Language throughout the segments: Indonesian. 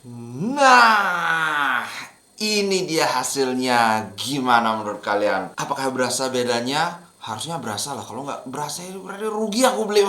Nah, ini dia hasilnya. Gimana menurut kalian? Apakah berasa bedanya? Harusnya berasa lah. Kalau nggak berasa itu berarti rugi aku beli.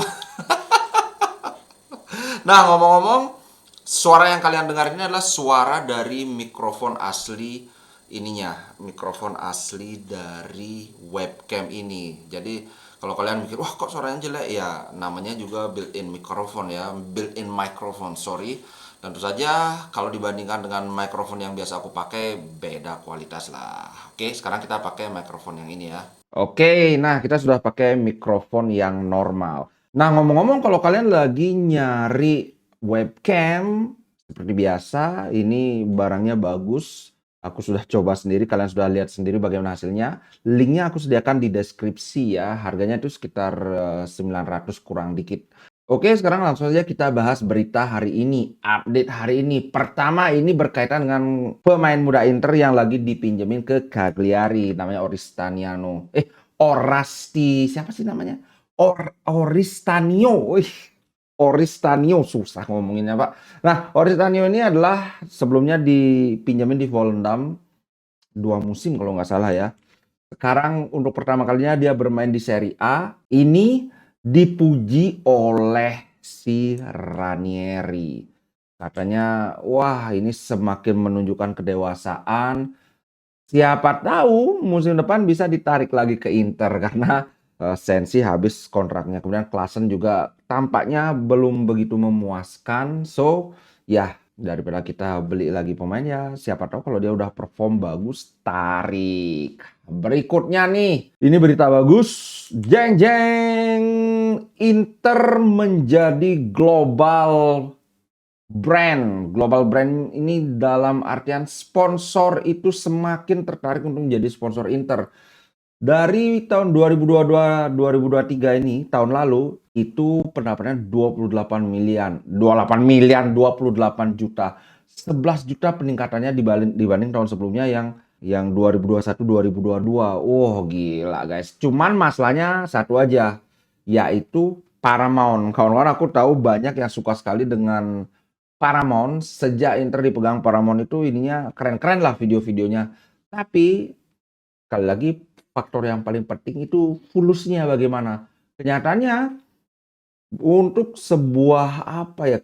Nah, ngomong-ngomong, suara yang kalian dengar ini adalah suara dari mikrofon asli ininya. Mikrofon asli dari webcam ini. Jadi, kalau kalian mikir, wah kok suaranya jelek? Ya, namanya juga built-in mikrofon ya. Built-in microphone, sorry. Tentu saja kalau dibandingkan dengan mikrofon yang biasa aku pakai, beda kualitas lah. Oke, sekarang kita pakai mikrofon yang ini ya. Oke, nah kita sudah pakai mikrofon yang normal. Nah, ngomong-ngomong kalau kalian lagi nyari webcam seperti biasa, ini barangnya bagus. Aku sudah coba sendiri, kalian sudah lihat sendiri bagaimana hasilnya. Linknya aku sediakan di deskripsi ya. Harganya itu sekitar 900 kurang dikit. Oke, sekarang langsung saja kita bahas berita hari ini, update hari ini. Pertama, ini berkaitan dengan pemain muda Inter yang lagi dipinjemin ke Cagliari, namanya Oristaniano. Orasti, siapa sih namanya? Oristanio. Oristanio, susah ngomonginnya, Pak. Nah, Oristanio ini adalah sebelumnya dipinjemin di Volendam 2 musim kalau nggak salah ya. Sekarang untuk pertama kalinya dia bermain di Serie A. Ini dipuji oleh si Ranieri. Katanya, wah ini semakin menunjukkan kedewasaan. Siapa tahu musim depan bisa ditarik lagi ke Inter karena Sensi habis kontraknya. Kemudian Klaassen juga tampaknya belum begitu memuaskan. So, ya daripada kita beli lagi pemain ya, siapa tahu kalau dia udah perform bagus, tarik. Berikutnya nih, ini berita bagus. Jeng jeng, Inter menjadi global brand ini dalam artian sponsor itu semakin tertarik untuk menjadi sponsor Inter. Dari tahun 2022-2023 ini, tahun lalu, itu pendapatannya 28 miliar. 28 miliar, 28 juta. 11 juta peningkatannya dibanding tahun sebelumnya yang 2021-2022. Oh, gila guys. Cuman masalahnya satu aja, yaitu Paramount. Kawan-kawan aku tahu banyak yang suka sekali dengan Paramount. Sejak Inter dipegang Paramount itu ininya keren-keren lah video-videonya. Tapi sekali lagi faktor yang paling penting itu fulusnya bagaimana. Kenyataannya untuk sebuah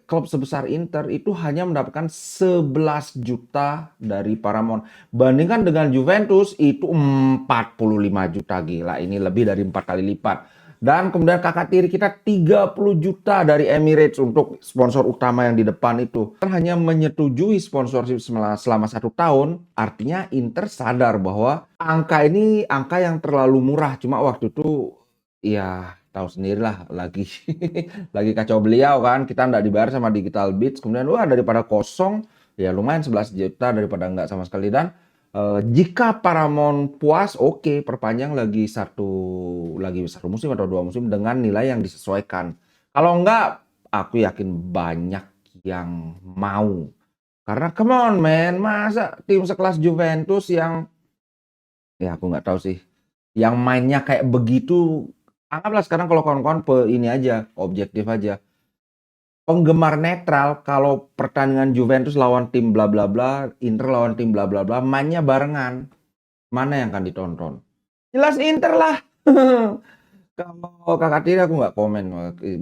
klub sebesar Inter itu hanya mendapatkan 11 juta dari Paramount. Bandingkan dengan Juventus itu 45 juta, gila. Ini lebih dari 4 kali lipat. Dan kemudian kakak tiri kita 30 juta dari Emirates untuk sponsor utama yang di depan itu. Hanya menyetujui sponsorship selama 1 tahun, artinya Inter sadar bahwa angka ini angka yang terlalu murah. Cuma waktu itu ya tahu sendirilah lagi lagi kacau beliau kan, kita nggak dibayar sama Digital Beats, kemudian wah daripada kosong ya lumayan 11 juta daripada nggak sama sekali. Dan jika Paramount puas, oke, perpanjang lagi satu musim atau 2 musim dengan nilai yang disesuaikan. Kalau nggak, aku yakin banyak yang mau. Karena come on man, masa tim sekelas Juventus yang ya aku nggak tahu sih, yang mainnya kayak begitu. Anggaplah sekarang kalau kawan-kawan ini aja, objektif aja. Penggemar netral kalau pertandingan Juventus lawan tim bla bla bla, Inter lawan tim bla bla bla, mainnya barengan. Mana yang akan ditonton? Jelas Inter lah. Kalau kakak tiri aku nggak komen.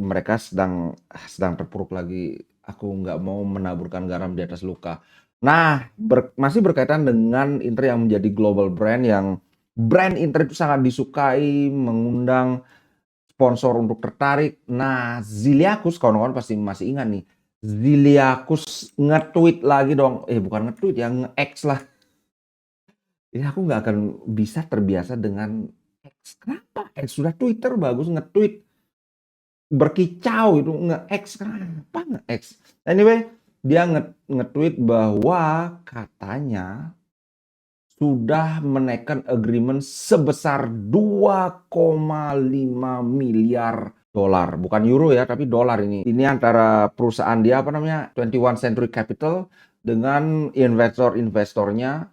Mereka sedang terpuruk lagi. Aku nggak mau menaburkan garam di atas luka. Nah, masih berkaitan dengan Inter yang menjadi global brand, yang brand Inter itu sangat disukai, mengundang sponsor untuk tertarik. Nah, Ziliakus, kawan-kawan pasti masih ingat nih. Ziliakus nge-tweet lagi dong. Bukan nge-tweet ya, nge-X lah. Ini aku nggak akan bisa terbiasa dengan X. Kenapa? Sudah Twitter bagus, nge-tweet berkicau itu, nge-X. Kenapa nge-X? Anyway, dia nge-tweet bahwa katanya sudah menaikkan agreement sebesar 2,5 miliar dolar. Bukan euro ya, tapi dolar ini. Ini antara perusahaan dia, apa namanya, 21 Century Capital dengan investor-investornya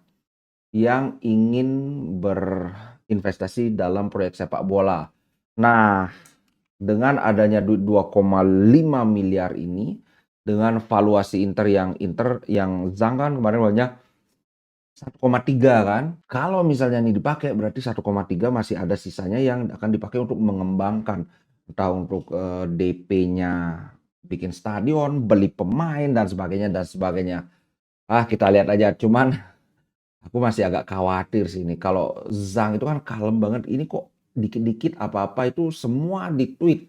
yang ingin berinvestasi dalam proyek sepak bola. Nah, dengan adanya duit 2,5 miliar ini, dengan valuasi Inter yang Zhang kan kemarin banyak 1,3 kan. Kalau misalnya ini dipakai berarti 1,3 masih ada sisanya yang akan dipakai untuk mengembangkan. Entah untuk DP-nya bikin stadion, beli pemain dan sebagainya dan sebagainya. Kita lihat aja. Cuman aku masih agak khawatir sih ini. Kalau Zhang itu kan kalem banget. Ini kok dikit-dikit apa-apa itu semua di-tweet.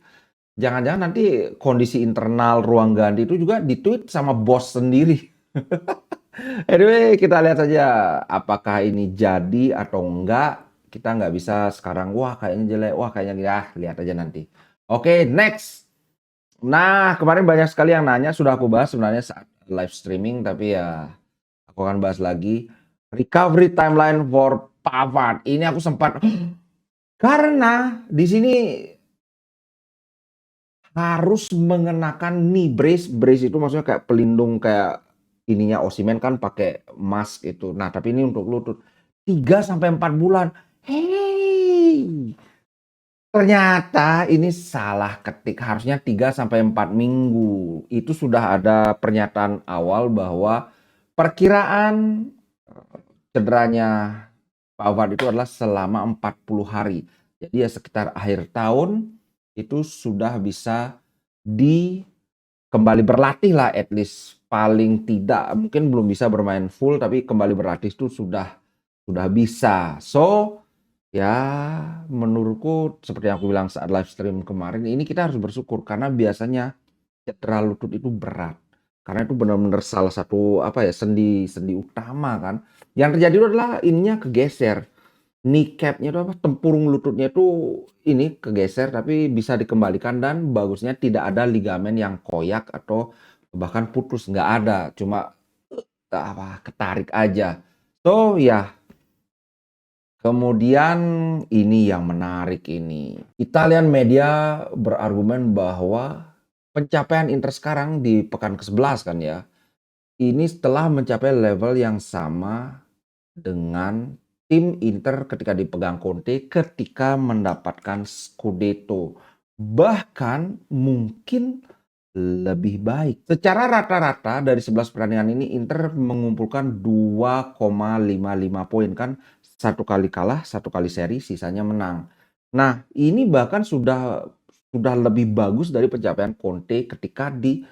Jangan-jangan nanti kondisi internal ruang ganti itu juga di-tweet sama bos sendiri. Anyway, kita lihat saja apakah ini jadi atau enggak. Kita nggak bisa sekarang, wah kayaknya jelek, wah kayaknya lihat aja nanti. Oke, next. Nah, kemarin banyak sekali yang nanya, sudah aku bahas sebenarnya saat live streaming, tapi ya aku akan bahas lagi. Recovery timeline for Pavard. Ini aku sempat karena di sini harus mengenakan knee brace. Brace itu maksudnya kayak pelindung kayak ininya Osimhen kan pakai mask itu. Nah, tapi ini untuk lutut 3 sampai 4 bulan. Hey, ternyata ini salah ketik. Harusnya 3 sampai 4 minggu. Itu sudah ada pernyataan awal bahwa perkiraan cederanya Pavard itu adalah selama 40 hari. Jadi ya sekitar akhir tahun itu sudah bisa kembali berlatih lah, at least paling tidak mungkin belum bisa bermain full tapi kembali berlatih itu sudah bisa. So ya menurutku seperti yang aku bilang saat live stream kemarin, ini kita harus bersyukur karena biasanya cedera lutut itu berat. Karena itu benar-benar salah satu sendi utama kan. Yang terjadi itu adalah ininya kegeser. Kneecap-nya itu tempurung lututnya itu ini kegeser tapi bisa dikembalikan dan bagusnya tidak ada ligamen yang koyak atau bahkan putus, nggak ada, cuma ketarik aja. So ya, kemudian ini yang menarik ini. Italian media berargumen bahwa pencapaian Inter sekarang di pekan ke-11 kan ya. Ini setelah mencapai level yang sama dengan tim Inter ketika dipegang Conte ketika mendapatkan Scudetto. Bahkan mungkin lebih baik. Secara rata-rata dari 11 pertandingan ini Inter mengumpulkan 2,55 poin kan. Satu kali kalah, satu kali seri, sisanya menang. Nah, ini bahkan sudah lebih bagus dari pencapaian Conte ketika di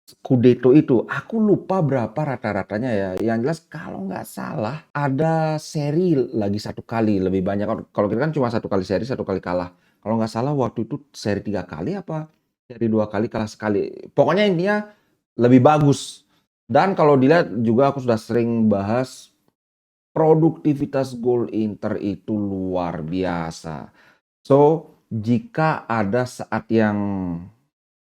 Scudetto itu. Aku lupa berapa rata-ratanya ya. Yang jelas kalau nggak salah ada seri lagi satu kali lebih banyak. Kalau kita kan cuma satu kali seri, satu kali kalah. Kalau nggak salah waktu itu seri 3 kali apa seri 2 kali, kalah sekali. Pokoknya intinya lebih bagus. Dan kalau dilihat juga aku sudah sering bahas produktivitas gol Inter itu luar biasa. So, jika ada saat yang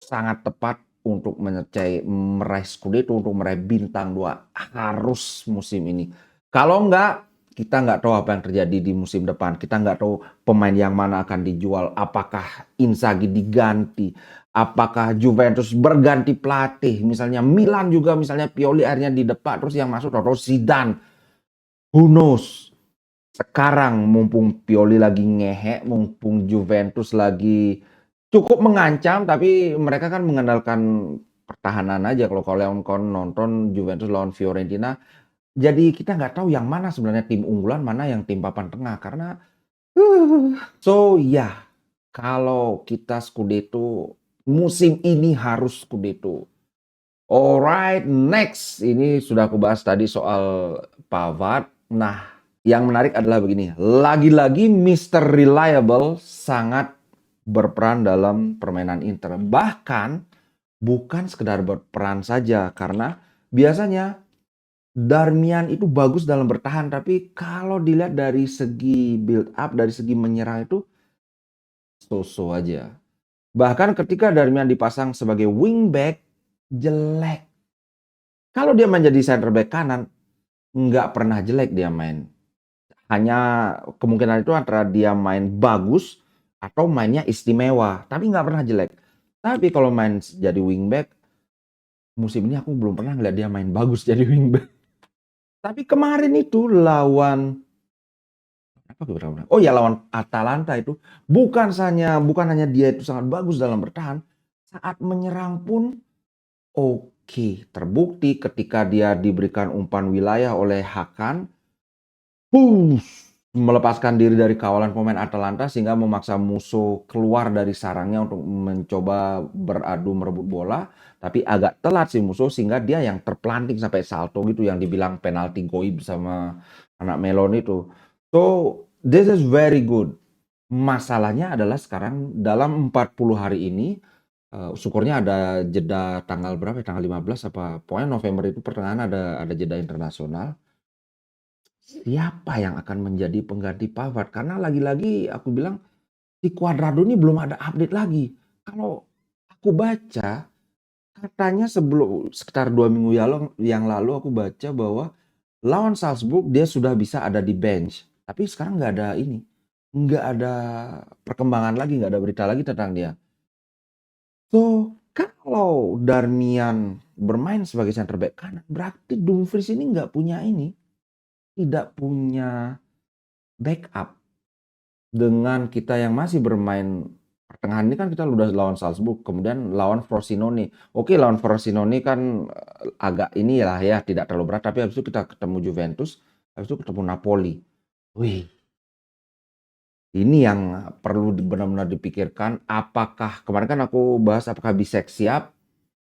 sangat tepat untuk meraih Scudetto, untuk meraih bintang 2 harus musim ini. Kalau enggak, kita nggak tahu apa yang terjadi di musim depan. Kita nggak tahu pemain yang mana akan dijual. Apakah Inzaghi diganti? Apakah Juventus berganti pelatih? Misalnya Milan juga, misalnya Pioli akhirnya di depan, terus yang masuk atau Zidane. Who knows? Sekarang mumpung Pioli lagi ngehe, mumpung Juventus lagi cukup mengancam, tapi mereka kan mengandalkan pertahanan aja. Kalau kalian nonton Juventus lawan Fiorentina, jadi kita nggak tahu yang mana sebenarnya tim unggulan, mana yang tim papan tengah. Karena so ya, kalau kita Scudetto, musim ini harus Scudetto. Alright, next. Ini sudah aku bahas tadi soal Pavard. Nah, yang menarik adalah begini. Lagi-lagi Mr. Reliable sangat berperan dalam permainan Inter. Bahkan bukan sekedar berperan saja. Karena biasanya Darmian itu bagus dalam bertahan. Tapi kalau dilihat dari segi build up, dari segi menyerang itu so-so aja. Bahkan ketika Darmian dipasang sebagai wingback, jelek. Kalau dia menjadi center back kanan, nggak pernah jelek dia main. Hanya kemungkinan itu antara dia main bagus atau mainnya istimewa, tapi nggak pernah jelek. Tapi kalau main jadi wingback, musim ini aku belum pernah ngeliat dia main bagus jadi wingback. Tapi kemarin itu lawan lawan Atalanta itu bukan hanya dia itu sangat bagus dalam bertahan, saat menyerang pun Oke, terbukti ketika dia diberikan umpan wilayah oleh Hakan, melepaskan diri dari kawalan pemain Atalanta sehingga memaksa musuh keluar dari sarangnya untuk mencoba beradu merebut bola, tapi agak telat si musuh sehingga dia yang terpelanting sampai salto gitu yang dibilang penalti goib sama anak melon itu. So, this is very good. Masalahnya adalah sekarang dalam 40 hari ini, syukurnya ada jeda tanggal berapa ya, tanggal 15 apa, pokoknya November itu pertengahan ada jeda internasional. Siapa yang akan menjadi pengganti Pavard? Karena lagi-lagi aku bilang, si Cuadrado ini belum ada update lagi. Kalau aku baca, katanya sebelum sekitar 2 minggu yang lalu aku baca bahwa lawan Salzburg dia sudah bisa ada di bench. Tapi sekarang nggak ada ini, nggak ada perkembangan lagi, nggak ada berita lagi tentang dia. So, kalau Darmian bermain sebagai center back kanan, berarti Dumfries ini nggak punya ini, tidak punya backup. Dengan kita yang masih bermain pertengahan ini kan kita udah lawan Salzburg, kemudian lawan Frosinone. Oke, lawan Frosinone kan agak inilah ya, tidak terlalu berat, tapi habis itu kita ketemu Juventus, habis itu ketemu Napoli. Wih, ini yang perlu benar-benar dipikirkan. Apakah kemarin kan aku bahas apakah Bisek siap?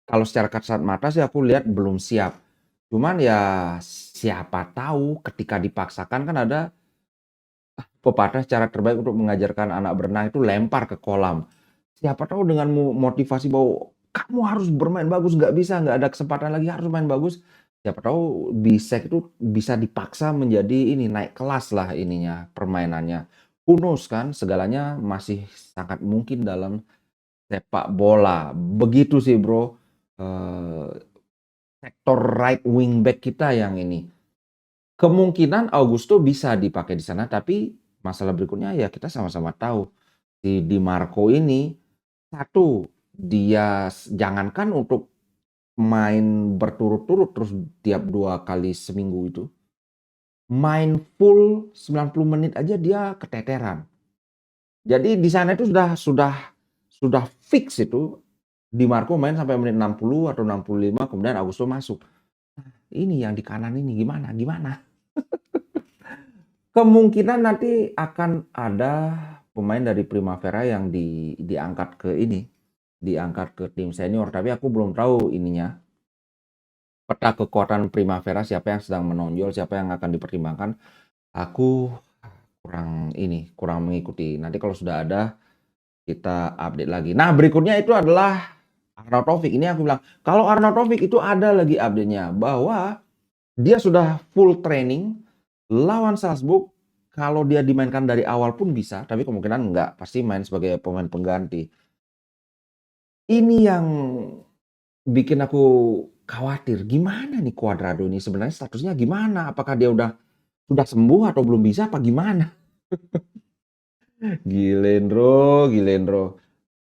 Kalau secara kasat mata sih aku lihat belum siap. Cuman ya siapa tahu ketika dipaksakan kan ada pepatah cara terbaik untuk mengajarkan anak berenang itu lempar ke kolam. Siapa tahu dengan motivasi bahwa kamu harus bermain bagus, nggak bisa, nggak ada kesempatan lagi, harus main bagus. Siapa tahu Bisek itu bisa dipaksa menjadi ini, naik kelas lah ininya, permainannya. Who knows kan, segalanya masih sangat mungkin dalam sepak bola. Begitu sih bro, sektor right wing back kita yang ini. Kemungkinan Augusto bisa dipakai di sana, tapi masalah berikutnya ya kita sama-sama tahu si Di Marco ini satu dia jangankan untuk main berturut-turut terus tiap 2 kali seminggu itu, main full 90 menit aja dia keteteran. Jadi di sana itu sudah fix itu Di Marco main sampai menit 60 atau 65 kemudian Augusto masuk. Ini yang di kanan ini gimana gimana? Kemungkinan nanti akan ada pemain dari Primavera yang diangkat ke ini, diangkat ke tim senior, tapi aku belum tahu ininya, peta kekuatan Primavera siapa yang sedang menonjol, siapa yang akan dipertimbangkan. Aku kurang mengikuti. Nanti kalau sudah ada, kita update lagi. Nah, berikutnya itu adalah Arnaud Taufik. Ini aku bilang, kalau Arnaud Taufik itu ada lagi update-nya, bahwa dia sudah full training lawan Salzburg. Kalau dia dimainkan dari awal pun bisa, tapi kemungkinan enggak, pasti main sebagai pemain pengganti. Ini yang bikin aku khawatir, gimana nih Cuadrado ini sebenarnya statusnya gimana? Apakah dia sudah sembuh atau belum bisa apa gimana? Gilendro, Gilendro.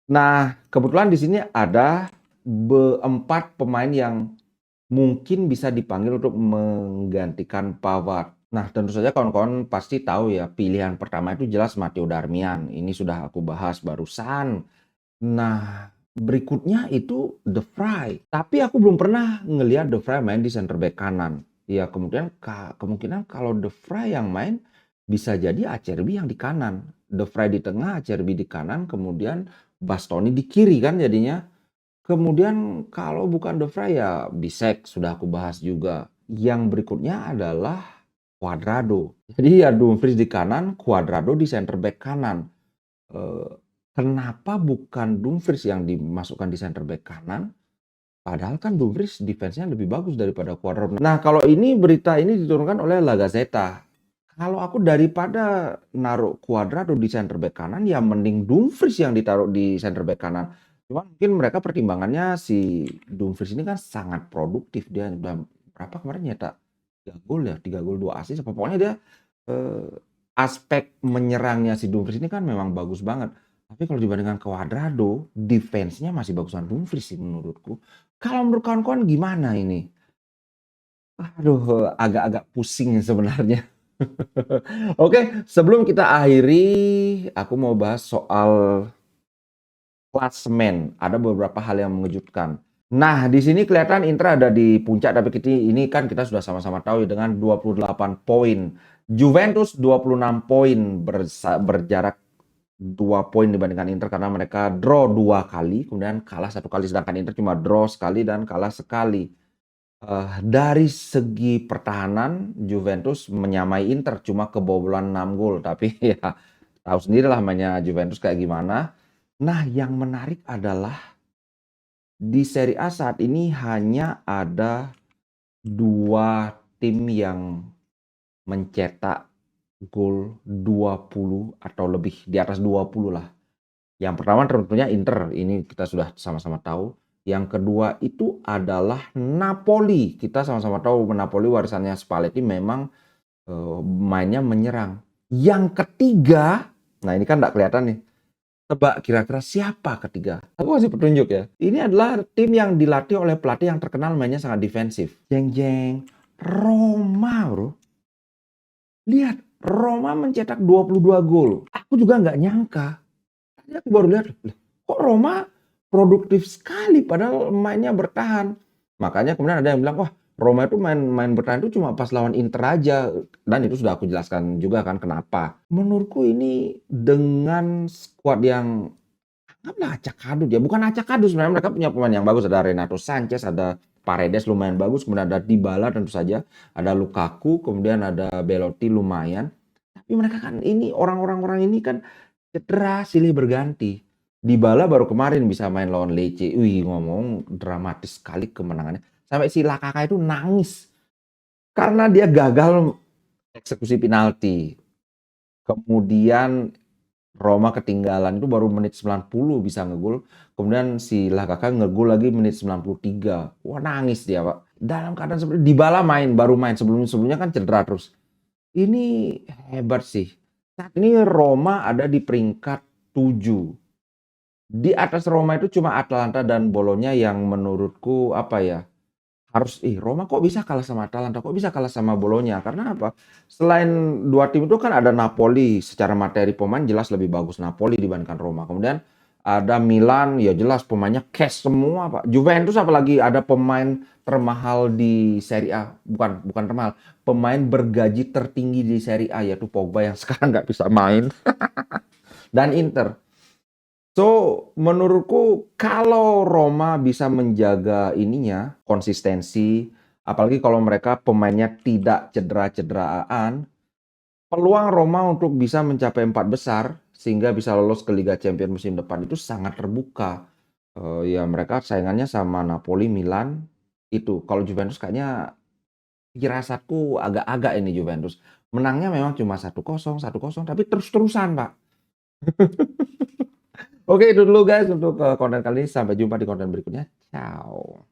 Nah, kebetulan di sini ada 4 pemain yang mungkin bisa dipanggil untuk menggantikan Pavard. Nah, tentu saja kawan-kawan pasti tahu ya, pilihan pertama itu jelas Matteo Darmian. Ini sudah aku bahas barusan. Nah, berikutnya itu De Vrij. Tapi aku belum pernah ngelihat De Vrij main di center back kanan. Ya, kemungkinan kalau De Vrij yang main, bisa jadi Acerbi yang di kanan. De Vrij di tengah, Acerbi di kanan, kemudian Bastoni di kiri kan jadinya. Kemudian kalau bukan De Vrij ya Bisek, sudah aku bahas juga. Yang berikutnya adalah Cuadrado. Jadi ya Dumfries di kanan, Cuadrado di center back kanan. Kenapa bukan Dumfries yang dimasukkan di center back kanan? Padahal kan Dumfries defense-nya lebih bagus daripada Cuadrado. Nah, kalau ini berita ini diturunkan oleh La Gazzetta. Kalau aku daripada naruh Cuadrado di center back kanan, ya mending Dumfries yang ditaruh di center back kanan. Cuma mungkin mereka pertimbangannya si Dumfries ini kan sangat produktif. Dia udah berapa kemarin nyetak 3 gol ya, 3 gol 2 assist. Pokoknya dia aspek menyerangnya si Dumfries ini kan memang bagus banget. Tapi kalau dibandingkan Cuadrado, defense-nya masih bagusan Dumfries sih menurutku. Kalau menurut kawan-kawan gimana ini? Aduh, agak-agak pusing sebenarnya. Oke, sebelum kita akhiri, aku mau bahas soal klasemen. Ada beberapa hal yang mengejutkan. Nah, di sini kelihatan Inter ada di puncak, tapi ini kan kita sudah sama-sama tahu ya, dengan 28 poin. Juventus 26 poin, berjarak 2 poin dibandingkan Inter karena mereka draw 2 kali, kemudian kalah 1 kali, sedangkan Inter cuma draw sekali dan kalah sekali. Dari segi pertahanan, Juventus menyamai Inter, cuma kebobolan 6 gol, tapi ya tahu sendirilah mainnya Juventus kayak gimana. Nah, yang menarik adalah di Serie A saat ini hanya ada 2 tim yang mencetak gol 20 atau lebih, di atas 20 lah. Yang pertama tentunya Inter, ini kita sudah sama-sama tahu. Yang kedua itu adalah Napoli. Kita sama-sama tahu Napoli warisannya Spalletti memang mainnya menyerang. Yang ketiga, nah ini kan nggak kelihatan nih. Tebak kira-kira siapa ketiga? Aku kasih petunjuk ya. Ini adalah tim yang dilatih oleh pelatih yang terkenal mainnya sangat defensif. Jeng jeng, Roma bro. Lihat, Roma mencetak 22 gol. Aku juga nggak nyangka. Aku baru lihat, kok Roma produktif sekali padahal mainnya bertahan. Makanya kemudian ada yang bilang, wah Roma itu main bertahan itu cuma pas lawan Inter aja. Dan itu sudah aku jelaskan juga kan kenapa. Menurutku ini dengan skuad yang anggaplah acak adut ya. Bukan acak adut, sebenarnya mereka punya pemain yang bagus. Ada Renato Sanchez, ada Paredes lumayan bagus. Kemudian ada Dybala tentu saja. Ada Lukaku, kemudian ada Belotti lumayan. Tapi mereka kan ini orang-orang ini kan cedera silih berganti. Dybala baru kemarin bisa main lawan Lecce. Wih, ngomong dramatis sekali kemenangannya. Sampai si Lakaka itu nangis karena dia gagal eksekusi penalti. Kemudian Roma ketinggalan itu baru menit 90 bisa ngegol. Kemudian si Lakaka ngegol lagi menit 93. Wah, nangis dia, Pak. Dalam keadaan seperti Dybala baru main sebelumnya kan cedera terus. Ini hebat sih. Saat ini Roma ada di peringkat 7. Di atas Roma itu cuma Atalanta dan Bolonya yang menurutku apa ya, Roma kok bisa kalah sama Atalanta, kok bisa kalah sama Bolonya, karena apa? Selain 2 tim itu kan ada Napoli, secara materi pemain jelas lebih bagus Napoli dibandingkan Roma. Kemudian ada Milan, ya jelas pemainnya cash semua, Pak. Juventus apalagi ada pemain termahal di Serie A, bukan termahal, pemain bergaji tertinggi di Serie A yaitu Pogba yang sekarang nggak bisa main, dan Inter. So, menurutku kalau Roma bisa menjaga ininya, konsistensi, apalagi kalau mereka pemainnya tidak cedera-cederaan, peluang Roma untuk bisa mencapai 4 besar sehingga bisa lolos ke Liga Champions musim depan itu sangat terbuka. Ya mereka saingannya sama Napoli, Milan itu. Kalau Juventus kayaknya firasatku agak-agak ini Juventus. Menangnya memang cuma 1-0, 1-0, tapi terus-terusan, Pak. Oke, itu dulu guys untuk konten kali ini. Sampai jumpa di konten berikutnya. Ciao.